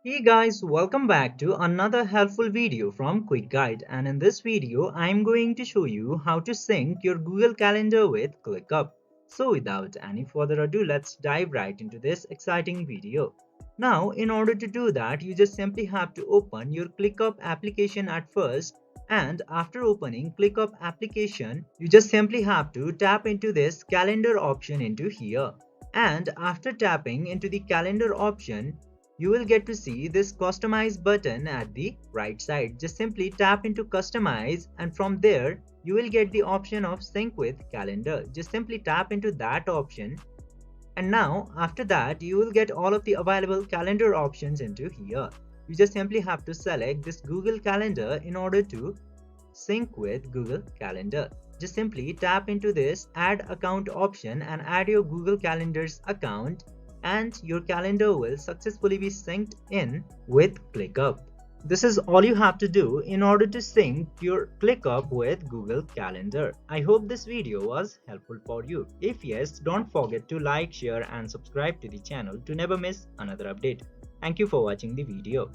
Hey guys, welcome back to another helpful video from Quick Guide, and in this video I'm going to show you how to sync your Google Calendar with ClickUp. So without any further ado, let's dive right into this exciting video. Now in order to do that, you just simply have to open your ClickUp application at first, and after opening ClickUp application, you just simply have to tap into this calendar option into here. And after tapping into the calendar option, you will get to see this customize button at the right side. Just simply tap into customize, and from there you will get the option of sync with calendar. Just simply tap into that option, and now after that you will get all of the available calendar options into here. You just simply have to select this Google Calendar in order to sync with Google Calendar. Just simply tap into this add account option and add your Google Calendar's account, and your calendar will successfully be synced in with ClickUp. This is all you have to do in order to sync your ClickUp with Google Calendar. I hope this video was helpful for you. If yes, don't forget to like, share and subscribe to the channel to never miss another update. Thank you for watching the video.